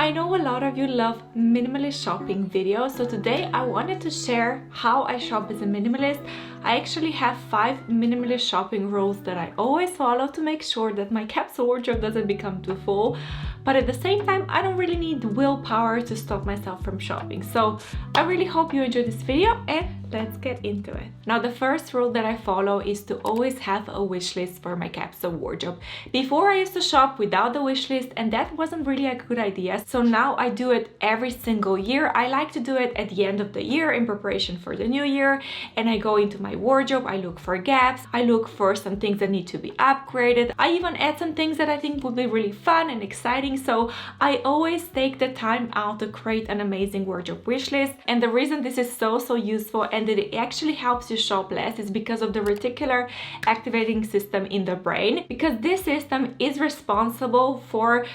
I know a lot of you love minimalist shopping videos, so today I wanted to share how I shop as a minimalist. I actually have 5 minimalist shopping rules that I always follow to make sure that my capsule wardrobe doesn't become too full, but at the same time I don't really need willpower to stop myself from shopping. So I really hope you enjoyed this video and let's get into it. Now, the first rule that I follow is to always have a wish list for my capsule wardrobe. Before I used to shop without the wish list and that wasn't really a good idea. So now I do it every single year. I like to do it at the end of the year in preparation for the new year, and I go into my wardrobe, I look for gaps, I look for some things that need to be upgraded. I even add some things that I think would be really fun and exciting. So I always take the time out to create an amazing wardrobe wish list. And the reason this is so useful and that it actually helps you shop less is because of the reticular activating system in the brain, because this system is responsible for,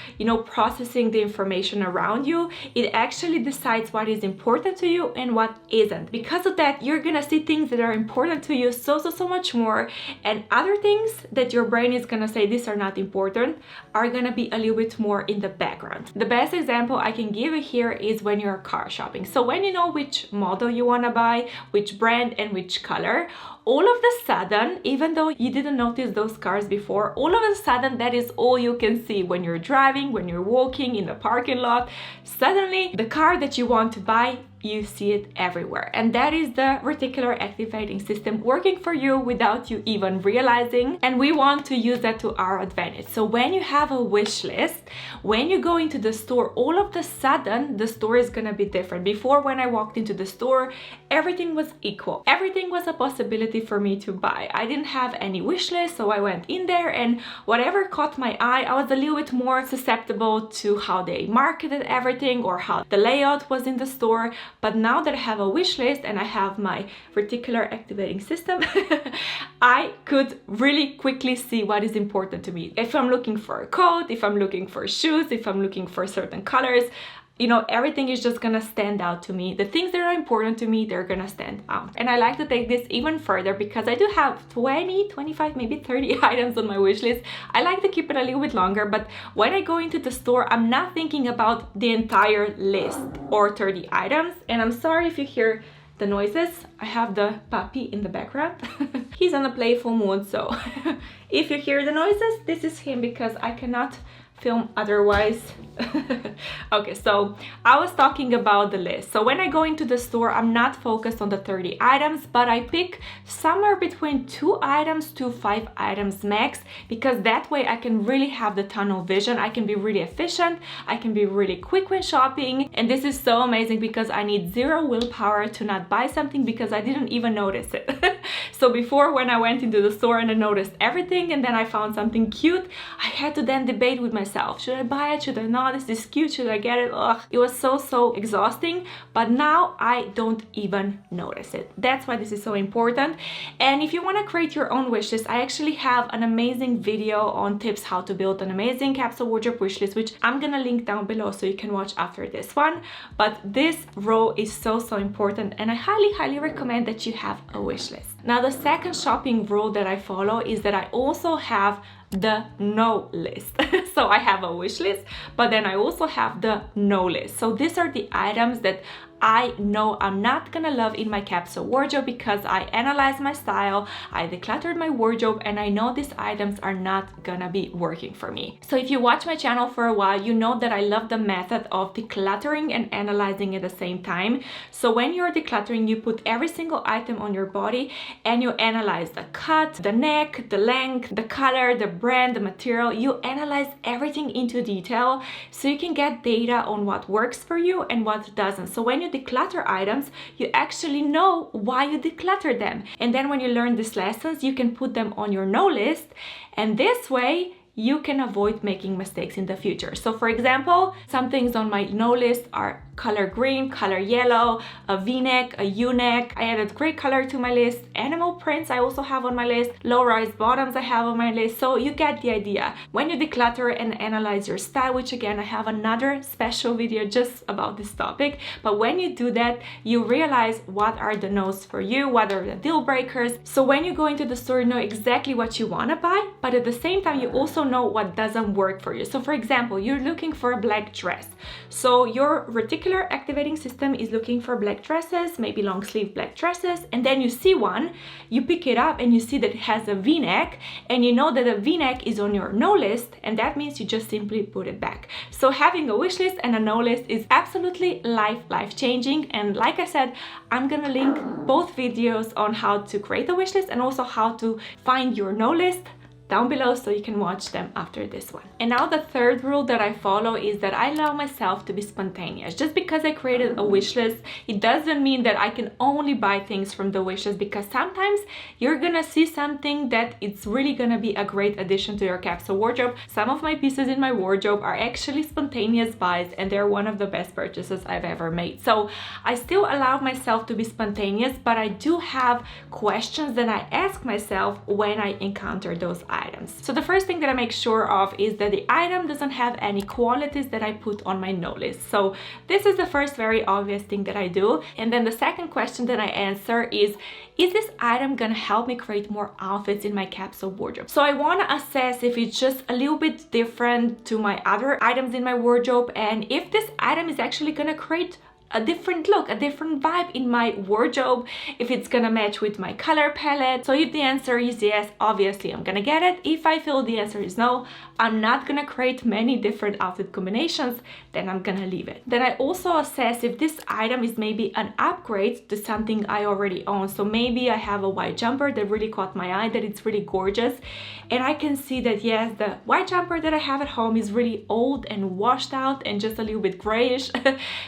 processing the information around you. It actually decides what is important to you and what isn't. Because of that, you're gonna see things that are important to you so much more, and other things that your brain is gonna say these are not important are gonna be a little bit more in the background. The best example I can give you here is when you're car shopping. So when you know which model you wanna buy, which brand and which color, all of a sudden, even though you didn't notice those cars before, all of a sudden that is all you can see when you're driving, when you're walking in the parking lot. Suddenly the car that you want to buy, you see it everywhere, and that is the reticular activating system working for you without you even realizing, and we want to use that to our advantage. So when you have a wish list, when you go into the store, all of a sudden the store is gonna be different. Before, when I walked into the store, everything was equal, everything was a possibility for me to buy. I didn't have any wish list, so I went in there and whatever caught my eye, I was a little bit more susceptible to how they marketed everything or how the layout was in the store. But now that I have a wish list and I have my reticular activating system, I could really quickly see what is important to me. If I'm looking for a coat, if I'm looking for shoes, if I'm looking for certain colors, everything is just gonna stand out to me. The things that are important to me, they're gonna stand out. And I like to take this even further because I do have 20, 25, maybe 30 items on my wish list. I like to keep it a little bit longer, but when I go into the store, I'm not thinking about the entire list or 30 items. And I'm sorry if you hear the noises. I have the puppy in the background. He's in a playful mood, so if you hear the noises, this is him because I cannot film otherwise. Okay, so I was talking about the list. So when I go into the store, I'm not focused on the 30 items, but I pick somewhere between 2 items to 5 items max, because that way I can really have the tunnel vision. I can be really efficient, I can be really quick when shopping, and this is so amazing because I need 0 willpower to not buy something because I didn't even notice it. So before, when I went into the store and I noticed everything and then I found something cute, I had to then debate with myself, should I buy it, should I not, is this cute, should I get it? Ugh. It was so exhausting, but now I don't even notice it. That's why this is so important. And if you want to create your own wish list, I actually have an amazing video on tips how to build an amazing capsule wardrobe wish list, which I'm gonna link down below so you can watch after this one. But this row is so important, and I highly recommend that you have a wish list. Now, the second shopping rule that I follow is that I also have the no list. So I have a wish list, but then I also have the no list. So these are the items that I know I'm not gonna love in my capsule wardrobe because I analyzed my style, I decluttered my wardrobe, and I know these items are not gonna be working for me. So if you watch my channel for a while, you know that I love the method of decluttering and analyzing at the same time. So when you're decluttering, you put every single item on your body and you analyze the cut, the neck, the length, the color, the brand, the material. You analyze everything into detail so you can get data on what works for you and what doesn't. So when you declutter items, you actually know why you declutter them. And then when you learn these lessons, you can put them on your no list, and this way you can avoid making mistakes in the future. So for example, some things on my no list are color green, color yellow, a v-neck, a u-neck. I added gray color to my list. Animal prints I also have on my list. Low-rise bottoms I have on my list. So you get the idea. When you declutter and analyze your style, which again I have another special video just about this topic, but when you do that, you realize what are the no's for you, what are the deal breakers. So when you go into the store, you know exactly what you want to buy, but at the same time you also know what doesn't work for you. So for example, you're looking for a black dress, so your reticular activating system is looking for black dresses, maybe long sleeve black dresses, and then you see one, you pick it up and you see that it has a v-neck, and you know that a v-neck is on your no list, and that means you just simply put it back. So having a wish list and a no list is absolutely life changing. And like I said, I'm gonna link both videos on how to create a wish list and also how to find your no list down below, so you can watch them after this one. And now the third rule that I follow is that I allow myself to be spontaneous. Just because I created a wish list, it doesn't mean that I can only buy things from the wish list, because sometimes you're gonna see something that it's really gonna be a great addition to your capsule wardrobe. Some of my pieces in my wardrobe are actually spontaneous buys, and they're one of the best purchases I've ever made. So I still allow myself to be spontaneous, but I do have questions that I ask myself when I encounter those items. So the first thing that I make sure of is that the item doesn't have any qualities that I put on my no list. So this is the first very obvious thing that I do. And then the second question that I answer is this item gonna help me create more outfits in my capsule wardrobe? So I want to assess if it's just a little bit different to my other items in my wardrobe, and if this item is actually gonna create a different look, a different vibe in my wardrobe, if it's gonna match with my color palette. So if the answer is yes, obviously I'm gonna get it. If I feel the answer is no, I'm not gonna create many different outfit combinations, then I'm gonna leave it. Then I also assess if this item is maybe an upgrade to something I already own. So maybe I have a white jumper that really caught my eye, that it's really gorgeous, and I can see that yes, the white jumper that I have at home is really old and washed out and just a little bit grayish.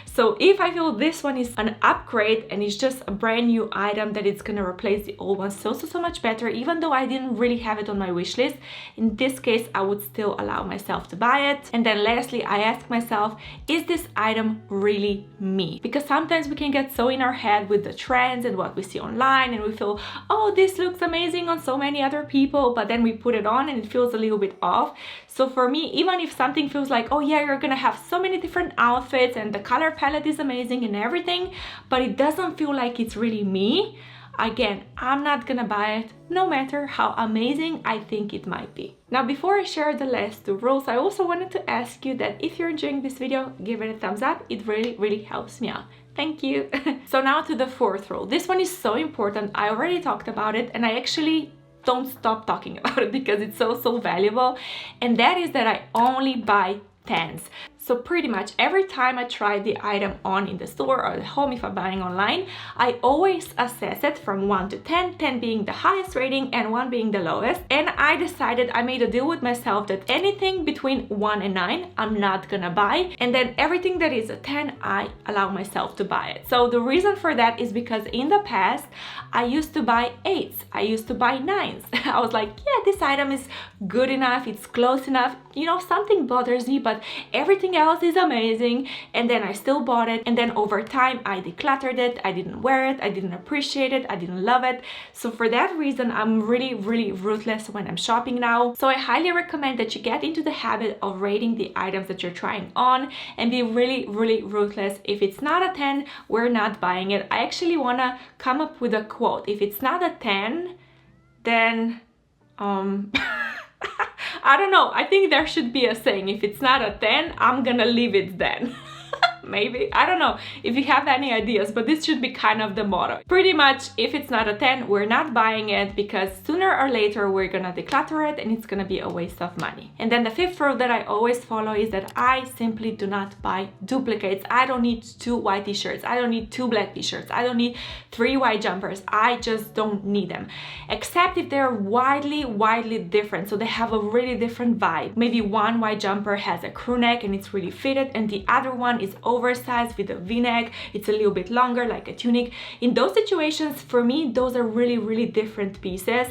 So if I feel this one is an upgrade and it's just a brand new item that it's gonna replace the old one so much better, even though I didn't really have it on my wish list, in this case I would still allow myself to buy it. And then lastly, I ask myself, is this item really me? Because sometimes we can get so in our head with the trends and what we see online, and we feel, oh, this looks amazing on so many other people, but then we put it on and it feels a little bit off. So for me, even if something feels like, oh yeah, you're gonna have so many different outfits and the color palette is amazing and everything, but it doesn't feel like it's really me, again, I'm not gonna buy it, no matter how amazing I think it might be. Now, before I share the last two rules, I also wanted to ask you that if you're enjoying this video, give it a thumbs up. It really helps me out. Thank you. So now to the fourth rule. This one is so important. I already talked about it, and I actually don't stop talking about it because it's so valuable, and that is that I only buy 10s. So pretty much every time I try the item on in the store or at home, if I'm buying online, I always assess it from 1 to 10, 10 being the highest rating and 1 being the lowest. And I decided, I made a deal with myself that anything between 1 and 9, I'm not gonna buy. And then everything that is a 10, I allow myself to buy it. So the reason for that is because in the past, I used to buy 8s, I used to buy 9s. I was like, yeah, this item is good enough, it's close enough, you know, something bothers me, but everything else is amazing, and then I still bought it, and then over time I decluttered it, I didn't wear it, I didn't appreciate it, I didn't love it. So for that reason, I'm really ruthless when I'm shopping now. So I highly recommend that you get into the habit of rating the items that you're trying on and be really ruthless. If it's not a 10, we're not buying it. I actually want to come up with a quote. If it's not a 10, then I don't know, I think there should be a saying, if it's not a 10, I'm gonna leave it then. Maybe, I don't know if you have any ideas, but this should be kind of the motto. Pretty much, if it's not a 10, we're not buying it, because sooner or later we're gonna declutter it and it's gonna be a waste of money. And then the fifth rule that I always follow is that I simply do not buy duplicates. I don't need 2 white t-shirts, I don't need 2 black t-shirts, I don't need 3 white jumpers. I just don't need them, except if they're widely different, so they have a really different vibe. Maybe one white jumper has a crew neck and it's really fitted, and the other one is oversized with a v-neck, it's a little bit longer like a tunic. In those situations, for me, those are really different pieces,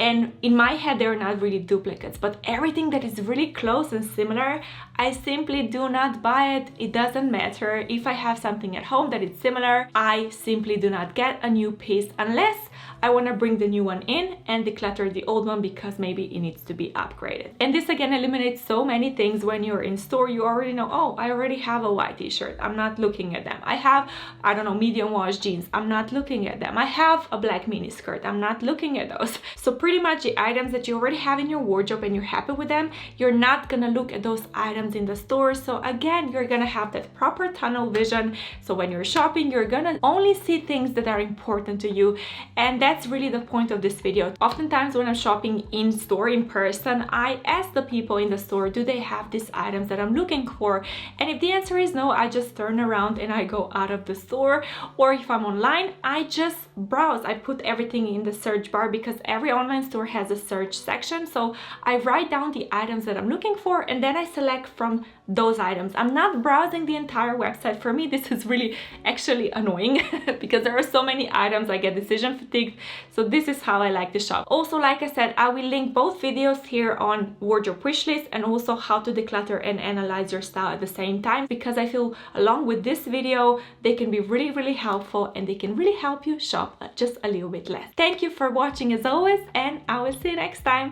and in my head they're not really duplicates. But everything that is really close and similar, I simply do not buy it. It doesn't matter if I have something at home that is similar, I simply do not get a new piece unless I want to bring the new one in and declutter the old one because maybe it needs to be upgraded. And this again eliminates so many things. When you're in store, you already know, oh, I already have a white t-shirt, I'm not looking at them. I have, I don't know, medium wash jeans, I'm not looking at them. I have a black mini skirt, I'm not looking at those. So pretty much the items that you already have in your wardrobe and you're happy with them, you're not gonna look at those items in the store. So again, you're gonna have that proper tunnel vision. So when you're shopping, you're gonna only see things that are important to you, and that's really the point of this video. Oftentimes when I'm shopping in store in person, I ask the people in the store, do they have these items that I'm looking for? And if the answer is no, I just turn around and I go out of the store. Or if I'm online, I just browse. I put everything in the search bar because every online store has a search section. So I write down the items that I'm looking for and then I select from those items. I'm not browsing the entire website. For me, this is really actually annoying because there are so many items, I get decision fatigued. So this is how I like to shop. Also, like I said, I will link both videos here on wardrobe wish list and also how to declutter and analyze your style at the same time, because I feel along with this video, they can be really helpful and they can really help you shop just a little bit less. Thank you for watching as always, and I will see you next time.